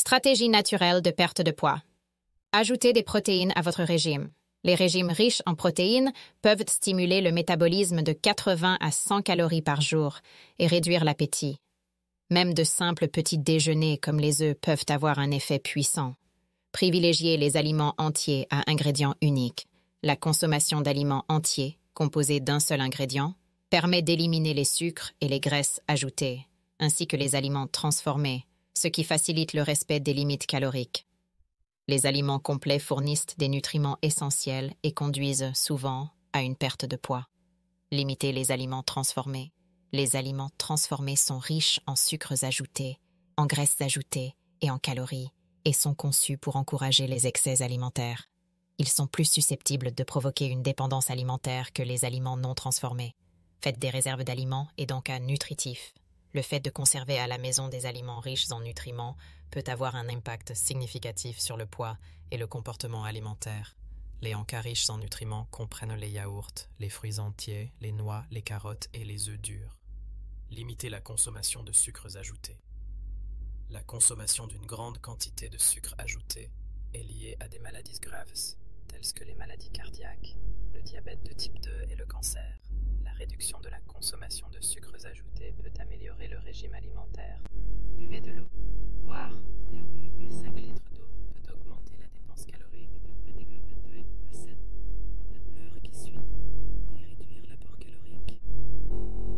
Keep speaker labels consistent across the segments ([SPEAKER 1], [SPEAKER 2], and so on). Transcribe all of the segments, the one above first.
[SPEAKER 1] Stratégie naturelle de perte de poids. Ajoutez des protéines à votre régime. Les régimes riches en protéines peuvent stimuler le métabolisme de 80 à 100 calories par jour et réduire l'appétit. Même de simples petits déjeuners comme les œufs peuvent avoir un effet puissant. Privilégiez les aliments entiers à ingrédients uniques. La consommation d'aliments entiers, composés d'un seul ingrédient, permet d'éliminer les sucres et les graisses ajoutées, ainsi que les aliments transformés, ce qui facilite le respect des limites caloriques. Les aliments complets fournissent des nutriments essentiels et conduisent souvent à une perte de poids. Limitez les aliments transformés. Les aliments transformés sont riches en sucres ajoutés, en graisses ajoutées et en calories, et sont conçus pour encourager les excès alimentaires. Ils sont plus susceptibles de provoquer une dépendance alimentaire que les aliments non transformés. Faites des réserves d'aliments et d'encas nutritifs. Le fait de conserver à la maison des aliments riches en nutriments peut avoir un impact significatif sur le poids et le comportement alimentaire. Les encas riches en nutriments comprennent les yaourts, les fruits entiers, les noix, les carottes et les œufs durs. Limitez la consommation de sucres ajoutés. La consommation d'une grande quantité de sucre ajouté est liée à des maladies graves, telles que les maladies cardiaques, le diabète de type 2 et le cancer. La réduction de la consommation de sucres ajoutés peut améliorer le régime alimentaire. Buvez de l'eau. Boire 5 litres d'eau peut augmenter la dépense calorique de 2,7 l'heure qui suit et réduire l'apport calorique.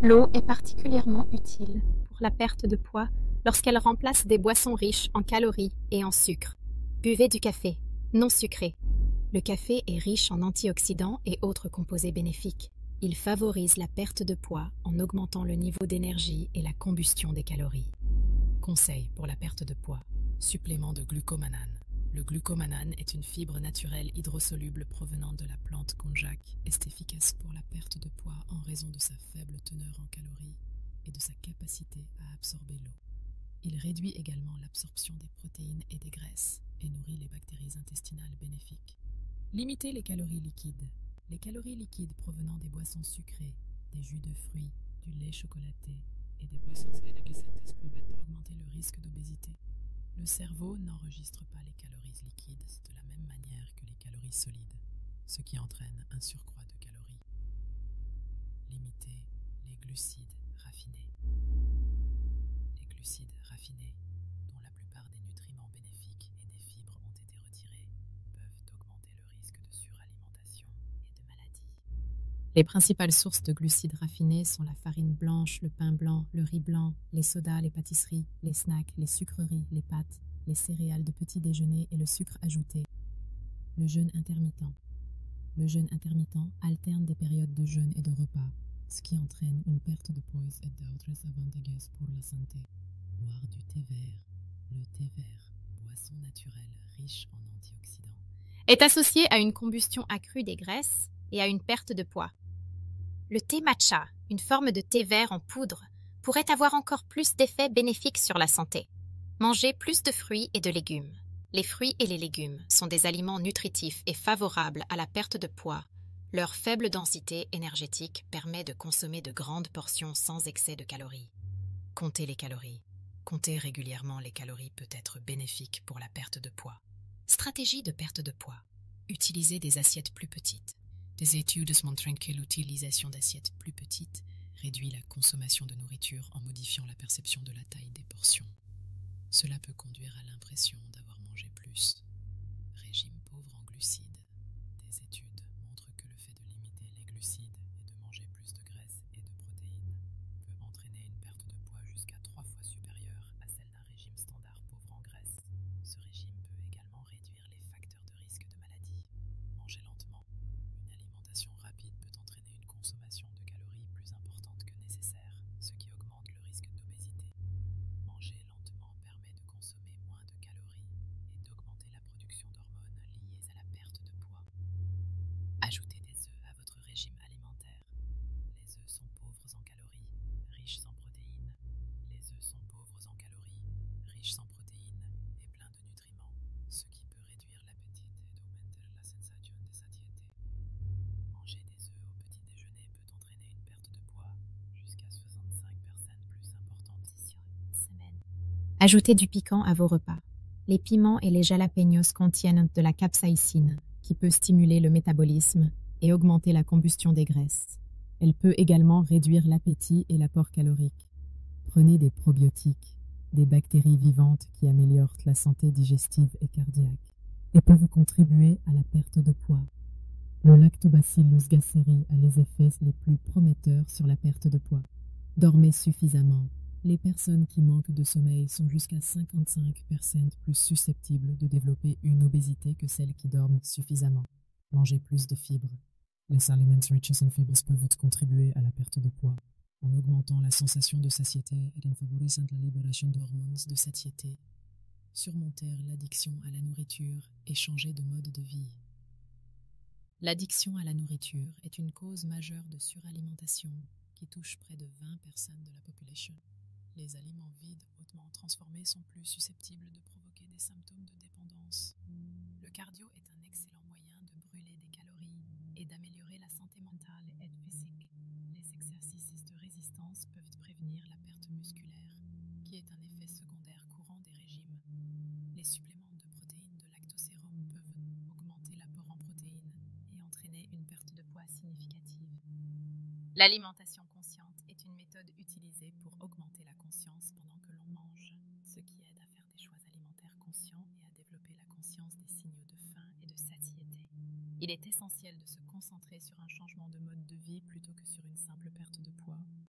[SPEAKER 2] L'eau est particulièrement utile pour la perte de poids lorsqu'elle remplace des boissons riches en calories et en sucre. Buvez du café, non sucré. Le café est riche en antioxydants et autres composés bénéfiques. Il favorise la perte de poids en augmentant le niveau d'énergie et la combustion des calories. Conseil pour la perte de poids. Supplément de glucomanane. Le glucomanane est une fibre naturelle hydrosoluble provenant de la plante konjac. Est efficace pour la perte de poids en raison de sa faible teneur en calories et de sa capacité à absorber l'eau. Il réduit également l'absorption des protéines et des graisses et nourrit les bactéries intestinales bénéfiques. Limitez les calories liquides. Les calories liquides provenant des boissons sucrées, des jus de fruits, du lait chocolaté et des boissons énergisantes peuvent augmenter le risque d'obésité. Le cerveau n'enregistre pas les calories liquides de la même manière que les calories solides, ce qui entraîne un surcroît de calories. Limitez les glucides raffinés. Les glucides raffinés, dont la plupart des nutriments bénéfiques et des fibres ont été retirés, peuvent augmenter le risque de suralimentation et de maladies. Les principales sources de glucides raffinés sont la farine blanche, le pain blanc, le riz blanc, les sodas, les pâtisseries, les snacks, les sucreries, les pâtes, les céréales de petit déjeuner et le sucre ajouté. Le jeûne intermittent. Le jeûne intermittent alterne des périodes de jeûne et de repas, ce qui entraîne une perte de poids et d'autres avantages pour la santé. Boire du thé vert. Le thé vert, boisson naturelle riche en antioxydants,
[SPEAKER 1] Est associé à une combustion accrue des graisses et à une perte de poids. Le thé matcha, une forme de thé vert en poudre, pourrait avoir encore plus d'effets bénéfiques sur la santé. Mangez plus de fruits et de légumes. Les fruits et les légumes sont des aliments nutritifs et favorables à la perte de poids. Leur faible densité énergétique permet de consommer de grandes portions sans excès de calories. Comptez les calories. Compter régulièrement les calories peut être bénéfique pour la perte de poids. Stratégie de perte de poids. Utilisez des assiettes plus petites. Des études montrent que l'utilisation d'assiettes plus petites réduit la consommation de nourriture en modifiant la perception de la taille des portions. Cela peut conduire à l'impression d'avoir mangé plus. Régime pauvre en glucides. Des études montrent que le fait de limiter les glucides et de manger plus de graisse et de protéines peut entraîner une perte de poids jusqu'à 3 fois supérieure à celle d'un régime standard pauvre en graisse. Ce régime peut également réduire les facteurs de risque de maladie. Mangez lentement. Une alimentation rapide peut entraîner une consommation de calories plus importante que nécessaire, ce qui augmente le risque d'obésité. Manger lentement permet de consommer moins de calories et d'augmenter la production d'hormones liées à la perte de poids. Ajoutez des œufs à votre régime alimentaire. Les œufs sont pauvres en calories, riches en protéines. Les œufs sont pauvres en calories, riches en protéines et pleins de nutriments, ce qui peut réduire l'appétit et augmenter la sensation de satiété. Manger des œufs au petit déjeuner peut entraîner une perte de poids jusqu'à 65% plus importante sur une semaine.
[SPEAKER 2] Ajoutez du piquant à vos repas. Les piments et les jalapeños contiennent de la capsaïcine, qui peut stimuler le métabolisme et augmenter la combustion des graisses. Elle peut également réduire l'appétit et l'apport calorique. Prenez des probiotiques, des bactéries vivantes qui améliorent la santé digestive et cardiaque et peuvent contribuer à la perte de poids. Le Lactobacillus gasseri a les effets les plus prometteurs sur la perte de poids. Dormez suffisamment. Les personnes qui manquent de sommeil sont jusqu'à 55% plus susceptibles de développer une obésité que celles qui dorment suffisamment. Mangez plus de fibres. Les aliments riches in fibres peuvent contribuer à la perte de poids en augmentant la sensation de satiété et en favorisant la libération d'hormones de satiété. Surmonter l'addiction à la nourriture et changer de mode de vie. L'addiction à la nourriture est une cause majeure de suralimentation qui touche près de 20 personnes de la population. Les aliments vides hautement transformés sont plus susceptibles de provoquer des symptômes de dépendance. Le cardio est un excellent moyen de brûler des calories et d'améliorer la santé mentale et physique. Les exercices de résistance peuvent prévenir la perte musculaire, qui est un effet secondaire courant des régimes. Les suppléments de protéines de lactosérum peuvent augmenter l'apport en protéines et entraîner une perte de poids significative. L'alimentation consciente est une méthode utilisée pour augmenter la conscience pendant que l'on mange, ce qui aide à faire des choix alimentaires conscients et à développer la conscience des signaux de faim et de satiété. Il est essentiel de se concentrer sur un changement de mode de vie plutôt que sur une simple